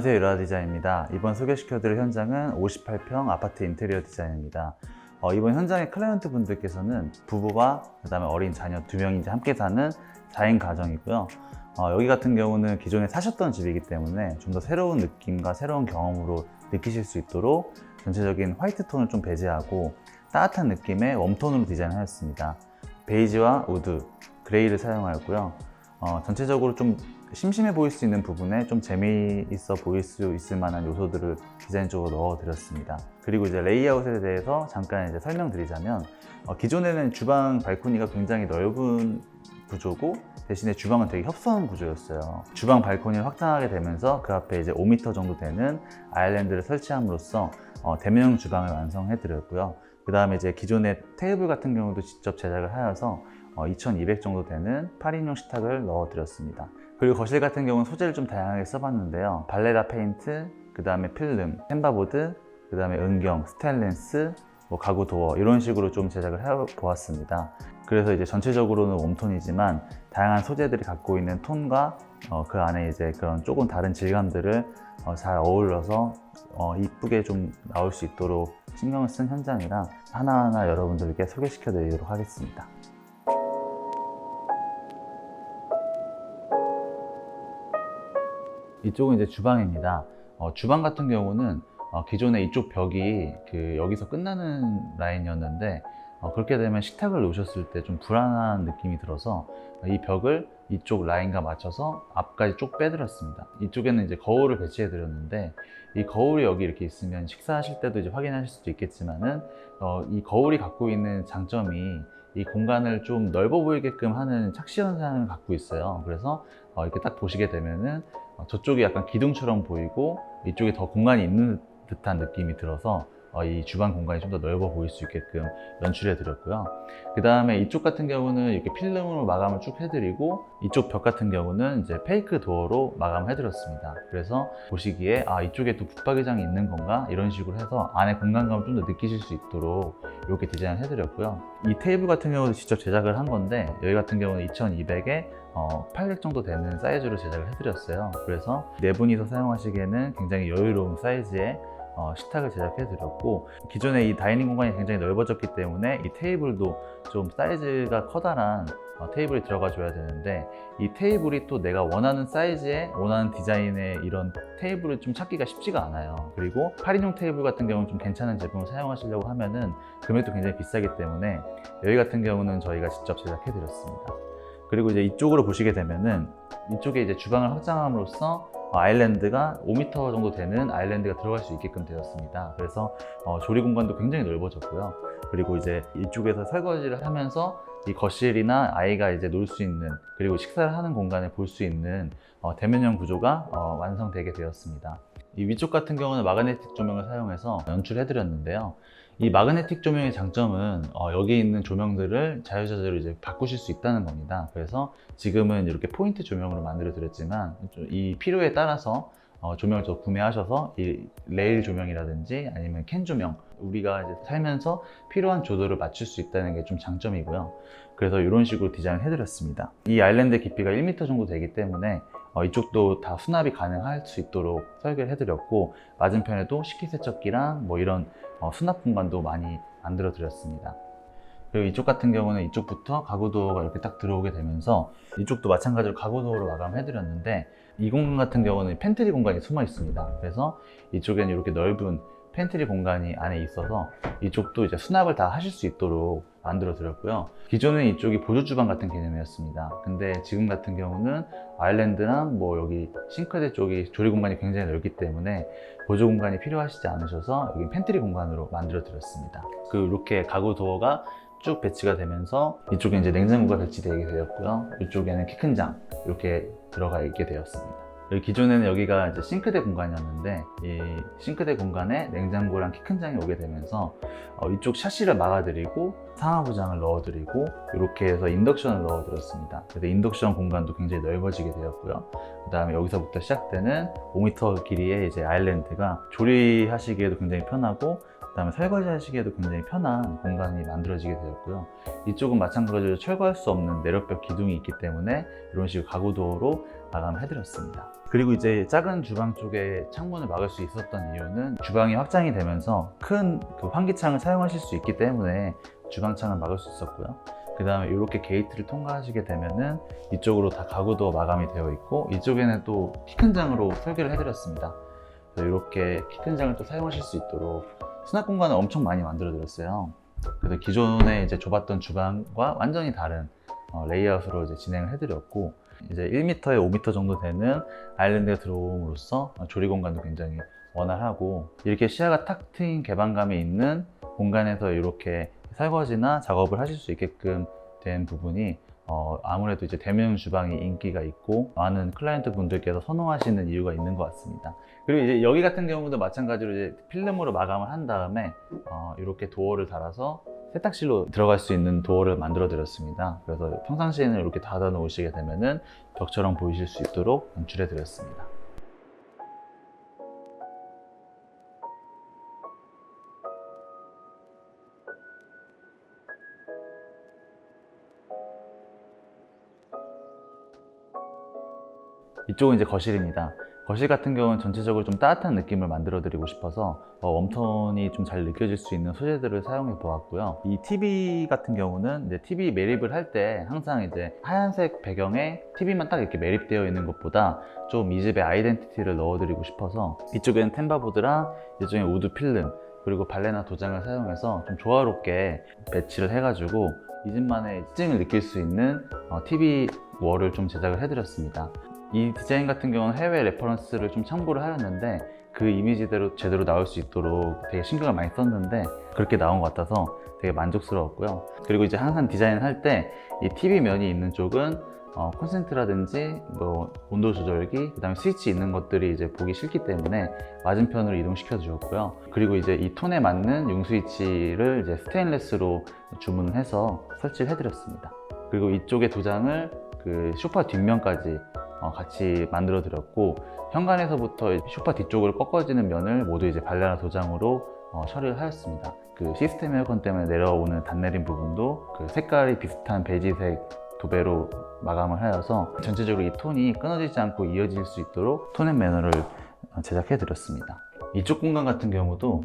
안녕하세요, 유라 디자인입니다. 이번 소개시켜드릴 현장은 58평 아파트 인테리어 디자인입니다. 이번 현장의 클라이언트 분들께서는 부부와 그다음에 어린 자녀 2명이 이제 함께 사는 4인 가정이고요. 여기 같은 경우는 기존에 사셨던 집이기 때문에 좀 더 새로운 느낌과 새로운 경험으로 느끼실 수 있도록 전체적인 화이트 톤을 좀 배제하고 따뜻한 느낌의 웜톤으로 디자인하였습니다. 베이지와 우드, 그레이를 사용하였고요. 전체적으로 좀 심심해 보일 수 있는 부분에 좀 재미있어 보일 수 있을 만한 요소들을 디자인 쪽으로 넣어드렸습니다. 그리고 이제 레이아웃에 대해서 잠깐 이제 설명드리자면, 기존에는 주방 발코니가 굉장히 넓은 구조고 대신에 주방은 되게 협소한 구조였어요. 주방 발코니를 확장하게 되면서 그 앞에 이제 5m 정도 되는 아일랜드를 설치함으로써 대면형 주방을 완성해 드렸고요. 그 다음에 이제 기존의 테이블 같은 경우도 직접 제작을 하여서 2200 정도 되는 8인용 식탁을 넣어 드렸습니다. 그리고 거실 같은 경우는 소재를 좀 다양하게 써봤는데요. 발레라 페인트, 그 다음에 필름, 템바보드, 그 다음에 은경, 스테인리스, 가구 도어 이런 식으로 좀 제작을 해보았습니다. 그래서 이제 전체적으로는 웜톤이지만 다양한 소재들이 갖고 있는 톤과 그 안에 이제 그런 조금 다른 질감들을 잘 어울러서 이쁘게 좀 나올 수 있도록 신경을 쓴 현장이라 하나하나 여러분들께 소개시켜 드리도록 하겠습니다. 이쪽은 이제 주방입니다. 주방 같은 경우는 기존에 이쪽 벽이 여기서 끝나는 라인이었는데 그렇게 되면 식탁을 놓으셨을 때 좀 불안한 느낌이 들어서 이 벽을 이쪽 라인과 맞춰서 앞까지 쭉 빼드렸습니다. 이쪽에는 이제 거울을 배치해 드렸는데 이 거울이 여기 이렇게 있으면 식사하실 때도 이제 확인하실 수도 있겠지만은 이 거울이 갖고 있는 장점이 이 공간을 좀 넓어 보이게끔 하는 착시 현상을 갖고 있어요. 그래서 이렇게 딱 보시게 되면은 저쪽이 약간 기둥처럼 보이고 이쪽에 더 공간이 있는 듯한 느낌이 들어서 이 주방 공간이 좀 더 넓어 보일 수 있게끔 연출해 드렸고요. 그 다음에 이쪽 같은 경우는 이렇게 필름으로 마감을 쭉 해드리고 이쪽 벽 같은 경우는 이제 페이크 도어로 마감해 드렸습니다. 그래서 보시기에 이쪽에 또 붙박이장이 있는 건가 이런 식으로 해서 안에 공간감을 좀 더 느끼실 수 있도록 이렇게 디자인 해드렸고요. 이 테이블 같은 경우도 직접 제작을 한 건데 여기 같은 경우는 2200에 800 정도 되는 사이즈로 제작을 해드렸어요. 그래서 네 분이서 사용하시기에는 굉장히 여유로운 사이즈의 식탁을 제작해 드렸고, 기존에 이 다이닝 공간이 굉장히 넓어졌기 때문에 이 테이블도 좀 사이즈가 커다란 테이블이 들어가 줘야 되는데 이 테이블이 또 내가 원하는 사이즈의 원하는 디자인의 이런 테이블을 좀 찾기가 쉽지가 않아요. 그리고 8인용 테이블 같은 경우는 좀 괜찮은 제품을 사용하시려고 하면은 금액도 굉장히 비싸기 때문에 여기 같은 경우는 저희가 직접 제작해 드렸습니다. 그리고 이제 이쪽으로 보시게 되면은 이쪽에 이제 주방을 확장함으로써 아일랜드가 5m 정도 되는 아일랜드가 들어갈 수 있게끔 되었습니다. 그래서 조리 공간도 굉장히 넓어졌고요. 그리고 이제 이쪽에서 설거지를 하면서 이 거실이나 아이가 이제 놀 수 있는, 그리고 식사를 하는 공간을 볼 수 있는 대면형 구조가 완성되게 되었습니다. 이 위쪽 같은 경우는 마그네틱 조명을 사용해서 연출해 드렸는데요. 이 마그네틱 조명의 장점은 여기 있는 조명들을 자유자재로 이제 바꾸실 수 있다는 겁니다. 그래서 지금은 이렇게 포인트 조명으로 만들어 드렸지만 이 필요에 따라서 조명을 더 구매하셔서 이 레일 조명이라든지 아니면 캔 조명, 우리가 이제 살면서 필요한 조도를 맞출 수 있다는 게 좀 장점이고요. 그래서 이런 식으로 디자인을 해드렸습니다. 이 아일랜드 깊이가 1m 정도 되기 때문에 이쪽도 다 수납이 가능할 수 있도록 설계를 해드렸고, 맞은편에도 식기세척기랑 이런 수납 공간도 많이 만들어 드렸습니다. 그리고 이쪽 같은 경우는 이쪽부터 가구 도어가 이렇게 딱 들어오게 되면서 이쪽도 마찬가지로 가구 도어로 마감해 드렸는데 이 공간 같은 경우는 팬트리 공간이 숨어 있습니다. 그래서 이쪽에는 이렇게 넓은 팬트리 공간이 안에 있어서 이쪽도 이제 수납을 다 하실 수 있도록 만들어 드렸고요. 기존은 이쪽이 보조 주방 같은 개념이었습니다. 근데 지금 같은 경우는 아일랜드랑 여기 싱크대 쪽이 조리 공간이 굉장히 넓기 때문에 보조 공간이 필요하시지 않으셔서 여기 팬트리 공간으로 만들어 드렸습니다. 이렇게 가구 도어가 쭉 배치가 되면서 이쪽에 이제 냉장고가 배치되게 되었고요. 이쪽에는 키 큰 장 이렇게 들어가 있게 되었습니다. 기존에는 여기가 이제 싱크대 공간이었는데 이 싱크대 공간에 냉장고랑 키 큰 장이 오게 되면서 이쪽 샤시를 막아드리고 상하부장을 넣어드리고 이렇게 해서 인덕션을 넣어드렸습니다. 그래서 인덕션 공간도 굉장히 넓어지게 되었고요. 그 다음에 여기서부터 시작되는 5m 길이의 이제 아일랜드가 조리하시기에도 굉장히 편하고 그다음에 설거지 하시기에도 굉장히 편한 공간이 만들어지게 되었고요. 이쪽은 마찬가지로 철거할 수 없는 내력벽 기둥이 있기 때문에 이런 식으로 가구 도어로 마감해드렸습니다. 그리고 이제 작은 주방 쪽에 창문을 막을 수 있었던 이유는 주방이 확장이 되면서 큰 그 환기창을 사용하실 수 있기 때문에 주방창을 막을 수 있었고요. 그 다음에 이렇게 게이트를 통과하시게 되면은 이쪽으로 다 가구도 마감이 되어 있고, 이쪽에는 또 키 큰 장으로 설계를 해드렸습니다. 그래서 이렇게 키 큰 장을 또 사용하실 수 있도록 수납 공간을 엄청 많이 만들어 드렸어요. 그래서 기존에 이제 좁았던 주방과 완전히 다른 레이아웃으로 이제 진행을 해드렸고, 이제 1m에 5m 정도 되는 아일랜드가 들어옴으로써 조리 공간도 굉장히 원활하고, 이렇게 시야가 탁 트인 개방감이 있는 공간에서 이렇게 설거지나 작업을 하실 수 있게끔 된 부분이 아무래도 이제 대면 주방이 인기가 있고 많은 클라이언트 분들께서 선호하시는 이유가 있는 것 같습니다. 그리고 이제 여기 같은 경우도 마찬가지로 이제 필름으로 마감을 한 다음에 이렇게 도어를 달아서 세탁실로 들어갈 수 있는 도어를 만들어 드렸습니다. 그래서 평상시에는 이렇게 닫아 놓으시게 되면은 벽처럼 보이실 수 있도록 연출해 드렸습니다. 이쪽은 이제 거실입니다. 거실 같은 경우는 전체적으로 좀 따뜻한 느낌을 만들어 드리고 싶어서 웜톤이 좀 잘 느껴질 수 있는 소재들을 사용해 보았고요. 이 TV 같은 경우는 이제 TV 매립을 할 때 항상 이제 하얀색 배경에 TV만 딱 이렇게 매립되어 있는 것보다 좀 이 집의 아이덴티티를 넣어 드리고 싶어서 이쪽에는 템바보드랑 이쪽에 우드 필름 그리고 발레나 도장을 사용해서 좀 조화롭게 매치를 해가지고 이 집만의 특징을 느낄 수 있는 TV 월을 좀 제작을 해드렸습니다. 이 디자인 같은 경우는 해외 레퍼런스를 좀 참고를 하였는데 그 이미지대로 제대로 나올 수 있도록 되게 신경을 많이 썼는데 그렇게 나온 것 같아서 되게 만족스러웠고요. 그리고 이제 항상 디자인을 할 때 이 TV 면이 있는 쪽은 콘센트라든지 뭐 온도 조절기, 그 다음에 스위치 있는 것들이 이제 보기 싫기 때문에 맞은편으로 이동시켜 주었고요. 그리고 이제 이 톤에 맞는 융 스위치를 이제 스테인레스로 주문을 해서 설치를 해드렸습니다. 그리고 이쪽에 도장을 그 소파 뒷면까지 같이 만들어 드렸고, 현관에서부터 소파 뒤쪽으로 꺾어지는 면을 모두 이제 발레나 도장으로 처리를 하였습니다. 그 시스템 에어컨 때문에 내려오는 단내림 부분도 그 색깔이 비슷한 베이지색 도배로 마감을 하여서 전체적으로 이 톤이 끊어지지 않고 이어질 수 있도록 톤 앤 매너를 제작해 드렸습니다. 이쪽 공간 같은 경우도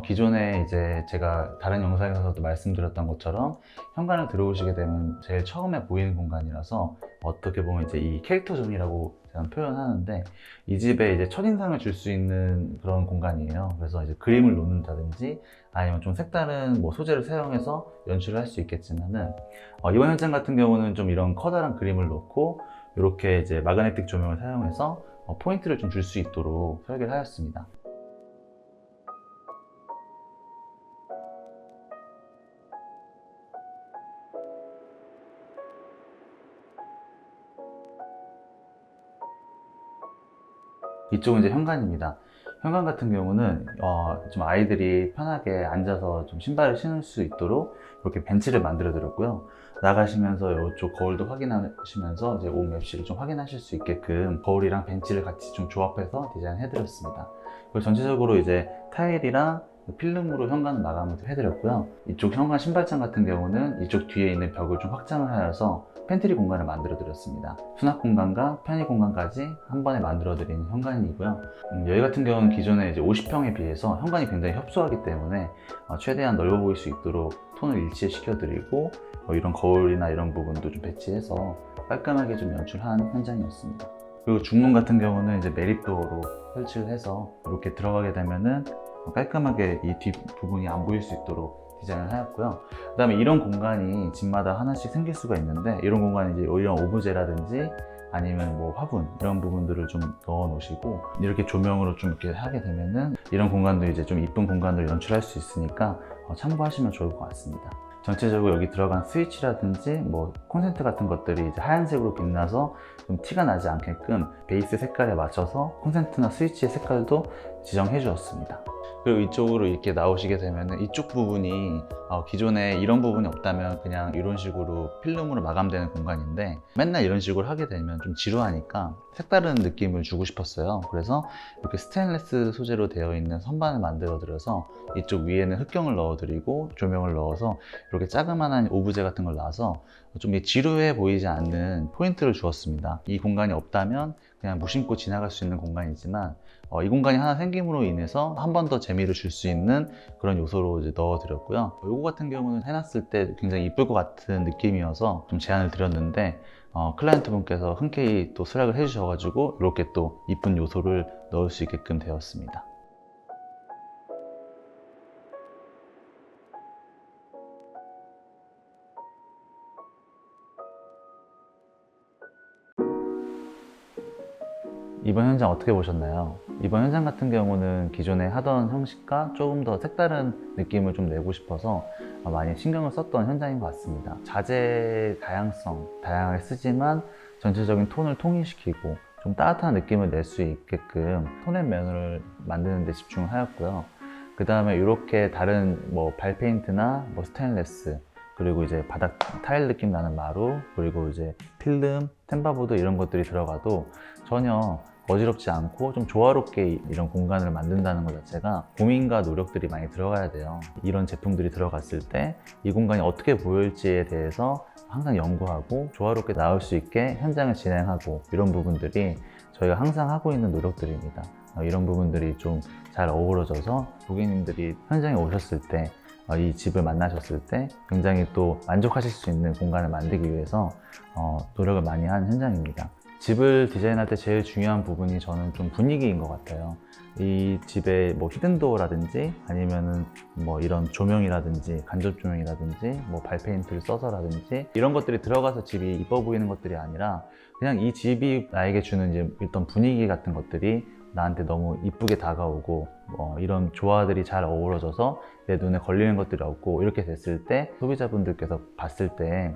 기존에 이제 제가 다른 영상에서도 말씀드렸던 것처럼 현관을 들어오시게 되면 제일 처음에 보이는 공간이라서 어떻게 보면 이제 이 캐릭터 존이라고 제가 표현하는데 이 집에 이제 첫인상을 줄 수 있는 그런 공간이에요. 그래서 이제 그림을 놓는다든지 아니면 좀 색다른 뭐 소재를 사용해서 연출을 할 수 있겠지만은 이번 현장 같은 경우는 좀 이런 커다란 그림을 놓고 이렇게 이제 마그네틱 조명을 사용해서 포인트를 좀 줄 수 있도록 설계를 하였습니다. 이쪽은 이제 현관입니다. 현관 같은 경우는 좀 아이들이 편하게 앉아서 좀 신발을 신을 수 있도록 이렇게 벤치를 만들어 드렸고요. 나가시면서 이쪽 거울도 확인하시면서 이제 옷 맵시를 좀 확인하실 수 있게끔 거울이랑 벤치를 같이 좀 조합해서 디자인해 드렸습니다. 그리고 전체적으로 이제 타일이랑 필름으로 현관 마감을 해드렸고요. 이쪽 현관 신발장 같은 경우는 이쪽 뒤에 있는 벽을 좀 확장을 하여서 팬트리 공간을 만들어 드렸습니다. 수납 공간과 편의 공간까지 한 번에 만들어 드린 현관이고요. 여기 같은 경우는 기존에 이제 50평에 비해서 현관이 굉장히 협소하기 때문에 최대한 넓어 보일 수 있도록 톤을 일치시켜 드리고 이런 거울이나 이런 부분도 좀 배치해서 깔끔하게 좀 연출한 현장이었습니다. 그리고 중문 같은 경우는 이제 매립도어로 설치를 해서 이렇게 들어가게 되면은 깔끔하게 이 뒷부분이 안 보일 수 있도록 디자인을 하였고요. 그 다음에 이런 공간이 집마다 하나씩 생길 수가 있는데 이런 공간이 이제 이런 오브제라든지 아니면 뭐 화분 이런 부분들을 좀 넣어 놓으시고 이렇게 조명으로 좀 이렇게 하게 되면은 이런 공간도 이제 좀 이쁜 공간으로 연출할 수 있으니까 참고하시면 좋을 것 같습니다. 전체적으로 여기 들어간 스위치라든지 뭐 콘센트 같은 것들이 이제 하얀색으로 빛나서 좀 티가 나지 않게끔 베이스 색깔에 맞춰서 콘센트나 스위치의 색깔도 지정해 주었습니다. 그리고 이쪽으로 이렇게 나오시게 되면 이쪽 부분이 기존에 이런 부분이 없다면 그냥 이런 식으로 필름으로 마감되는 공간인데 맨날 이런 식으로 하게 되면 좀 지루하니까 색다른 느낌을 주고 싶었어요. 그래서 이렇게 스테인리스 소재로 되어 있는 선반을 만들어 드려서 이쪽 위에는 흑경을 넣어 드리고 조명을 넣어서 이렇게 자그마한 오브제 같은 걸 놔서 좀 지루해 보이지 않는 포인트를 주었습니다. 이 공간이 없다면 그냥 무심코 지나갈 수 있는 공간이지만 이 공간이 하나 생김으로 인해서 한 번 더 재미를 줄 수 있는 그런 요소로 이제 넣어드렸고요. 요거 같은 경우는 해놨을 때 굉장히 이쁠 것 같은 느낌이어서 좀 제안을 드렸는데 클라이언트 분께서 흔쾌히 또 수락을 해주셔가지고 이렇게 또 이쁜 요소를 넣을 수 있게끔 되었습니다. 이번 현장 어떻게 보셨나요? 이번 현장 같은 경우는 기존에 하던 형식과 조금 더 색다른 느낌을 좀 내고 싶어서 많이 신경을 썼던 현장인 것 같습니다. 자재 다양성, 다양하게 쓰지만 전체적인 톤을 통일시키고 좀 따뜻한 느낌을 낼 수 있게끔 톤앤 매너를 만드는 데 집중을 하였고요. 그 다음에 이렇게 다른 발페인트나 스테인레스, 그리고 이제 바닥 타일 느낌 나는 마루, 그리고 이제 필름, 템바보드 이런 것들이 들어가도 전혀 어지럽지 않고 좀 조화롭게 이런 공간을 만든다는 것 자체가 고민과 노력들이 많이 들어가야 돼요. 이런 제품들이 들어갔을 때 이 공간이 어떻게 보일지에 대해서 항상 연구하고 조화롭게 나올 수 있게 현장을 진행하고 이런 부분들이 저희가 항상 하고 있는 노력들입니다. 이런 부분들이 좀 잘 어우러져서 고객님들이 현장에 오셨을 때 이 집을 만나셨을 때 굉장히 또 만족하실 수 있는 공간을 만들기 위해서 노력을 많이 한 현장입니다. 집을 디자인할 때 제일 중요한 부분이 저는 좀 분위기인 것 같아요. 이 집에 히든도어라든지 아니면은 이런 조명이라든지 간접 조명이라든지 발페인트를 써서라든지 이런 것들이 들어가서 집이 이뻐 보이는 것들이 아니라 그냥 이 집이 나에게 주는 이제 어떤 분위기 같은 것들이 나한테 너무 이쁘게 다가오고 이런 조화들이 잘 어우러져서 내 눈에 걸리는 것들이 없고 이렇게 됐을 때 소비자분들께서 봤을 때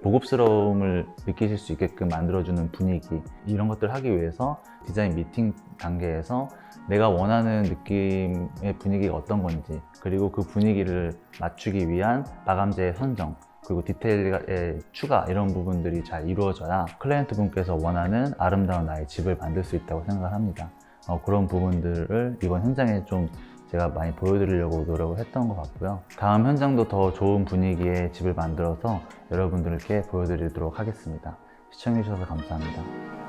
고급스러움을 느끼실 수 있게끔 만들어주는 분위기, 이런 것들을 하기 위해서 디자인 미팅 단계에서 내가 원하는 느낌의 분위기가 어떤 건지, 그리고 그 분위기를 맞추기 위한 마감재의 선정, 그리고 디테일의 추가, 이런 부분들이 잘 이루어져야 클라이언트 분께서 원하는 아름다운 나의 집을 만들 수 있다고 생각을 합니다. 그런 부분들을 이번 현장에 좀 제가 많이 보여드리려고 노력을 했던 것 같고요. 다음 현장도 더 좋은 분위기의 집을 만들어서 여러분들께 보여드리도록 하겠습니다. 시청해주셔서 감사합니다.